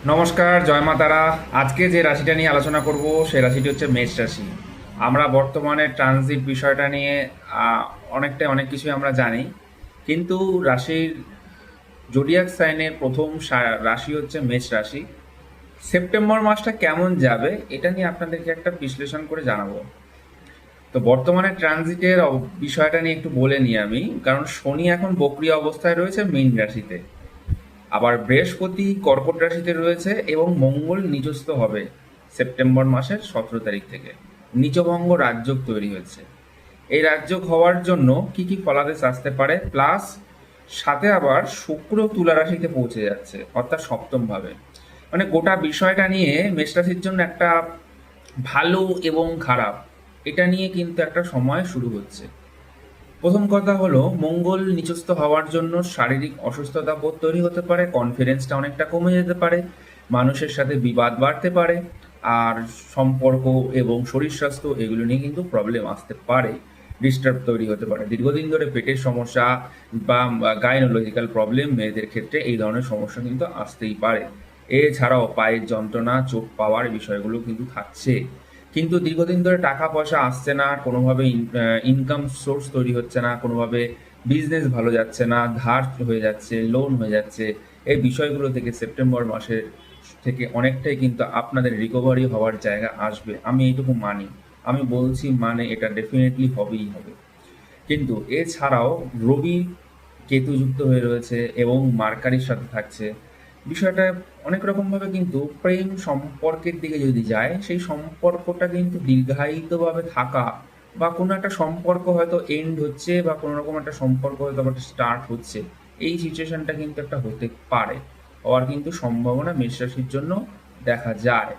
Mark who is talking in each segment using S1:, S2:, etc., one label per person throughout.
S1: নমস্কার, জয় মা তারা। আজকে যে রাশিটা নিয়ে আলোচনা করব সেই রাশিটি হচ্ছে মেষ রাশি। আমরা বর্তমানে ট্রানজিট বিষয়টা নিয়ে অনেক কিছুই আমরা জানি, কিন্তু রাশির জোডিয়াক সাইনের প্রথম রাশি হচ্ছে মেষ রাশি। সেপ্টেম্বর মাসটা কেমন যাবে এটা নিয়ে আপনাদেরকে একটা বিশ্লেষণ করে জানাবো। তো বর্তমানে ট্রানজিটের বিষয়টা নিয়ে একটু বলে নিই আমি, কারণ শনি এখন বক্রী অবস্থায় রয়েছে মীন রাশিতে, আবার বৃহস্পতি কর্কট রাশিতে রয়েছে এবং মঙ্গল নিচস্থ হবে সেপ্টেম্বর মাসের 17 তারিখ থেকে। নিচভঙ্গ রাজযোগ তৈরি হয়েছে। এই রাজযোগ হওয়ার জন্য কি কি ফলাদেশ আসতে পারে, প্লাস সাথে আবার শুক্র তুলা রাশিতে পৌঁছে যাচ্ছে, অর্থাৎ সপ্তম ভাবে। মানে গোটা বিষয়টা নিয়ে মেষ রাশির জন্য একটা ভালো এবং খারাপ, এটা নিয়ে কিন্তু একটা সময় শুরু হচ্ছে। প্রথম কথা হলো, মঙ্গল নিচস্থ হওয়ার জন্য শারীরিক অসুস্থতা বোধ তৈরি হতে পারে, কনফিডেন্সটা অনেকটা কমে যেতে পারে, মানুষের সাথে বিবাদ বাড়তে পারে, আর সম্পর্ক এবং শরীর স্বাস্থ্য এগুলো নিয়ে কিন্তু প্রবলেম আসতে পারে, ডিস্টার্ব তৈরি হতে পারে। দীর্ঘদিন ধরে পেটের সমস্যা বা গাইনোলজিক্যাল প্রবলেম মেয়েদের ক্ষেত্রে এই ধরনের সমস্যা কিন্তু আসতেই পারে। এছাড়াও পায়ের যন্ত্রণা, চোট পাওয়ার বিষয়গুলো কিন্তু থাকছে। কিন্তু দীর্ঘদিন ধরে টাকা পয়সা আসছে না, কোনোভাবে ইনকাম সোর্স তৈরি হচ্ছে না, কোনোভাবে বিজনেস ভালো যাচ্ছে না, ধার হয়ে যাচ্ছে, লোন হয়ে যাচ্ছে। এই বিষয়গুলো থেকে সেপ্টেম্বর মাসের থেকে অনেকটাই কিন্তু আপনাদের রিকভারি হওয়ার জায়গা আসবে, আমি এইটুকু মানি। আমি বলছি মানে এটা ডেফিনেটলি হবেই হবে। কিন্তু এছাড়াও রবি কেতু যুক্ত হয়ে রয়েছে এবং মার্কারির সাথে থাকছে। বিষয়টা অনেক রকমভাবে কিন্তু প্রেম সম্পর্কের দিকে যদি যায়, সেই সম্পর্কটা কিন্তু দীর্ঘায়িতভাবে থাকা বা কোনো একটা সম্পর্ক হয়তো এন্ড হচ্ছে বা কোনো রকম একটা সম্পর্ক হয়তো আবার স্টার্ট হচ্ছে, এই সিচুয়েশনটা কিন্তু একটা হতে পারে, হওয়ার কিন্তু সম্ভাবনা মেষ রাশির জন্য দেখা যায়।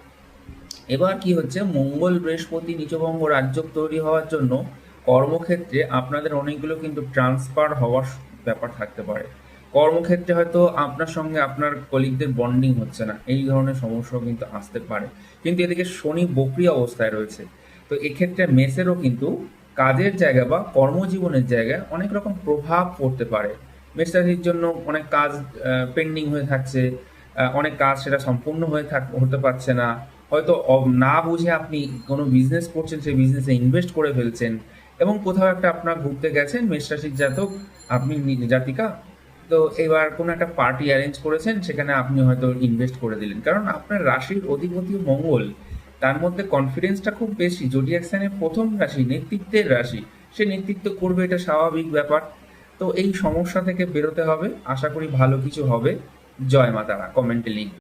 S1: এবার কি হচ্ছে, মঙ্গল বৃহস্পতি নিচভঙ্গ রাজযোগ তৈরি হওয়ার জন্য কর্মক্ষেত্রে আপনাদের অনেকগুলো কিন্তু ট্রান্সফার হওয়ার ব্যাপার থাকতে পারে। কর্মক্ষেত্রে হয়তো আপনার সঙ্গে আপনার কলিগদের বন্ডিং হচ্ছে না, এই ধরনের সমস্যাও কিন্তু আসতে পারে। কিন্তু এদিকে শনি বক্রী অবস্থায় রয়েছে, তো এক্ষেত্রে মেসেরও কিন্তু কাজের জায়গা বা কর্মজীবনের জায়গায় অনেক রকম প্রভাব পড়তে পারে। মেষ রাশির জন্য অনেক কাজ পেন্ডিং হয়ে থাকছে, অনেক কাজ সেটা সম্পূর্ণ হতে পারছে না। হয়তো না বুঝে আপনি কোনো বিজনেস করছেন, সেই বিজনেসে ইনভেস্ট করে ফেলছেন, এবং কোথাও একটা আপনার ঘুরতে গেছেন মেষ রাশির জাতক, আপনি জাতিকা, তো এবার কোনো একটা পার্টি অ্যারেঞ্জ করেছেন, সেখানে আপনি হয়তো ইনভেস্ট করে দিলেন, কারণ আপনার রাশির অধিপতি মঙ্গল, তার মধ্যে কনফিডেন্সটা খুব বেশি। জোডিয়াক সাইনের প্রথম রাশি নেতৃত্বের রাশি, সে নেতৃত্ব করবে, এটা স্বাভাবিক ব্যাপার। তো এই সমস্যা থেকে বেরোতে হবে, আশা করি ভালো কিছু হবে। জয় মা তারা, কমেন্টে লিখবে।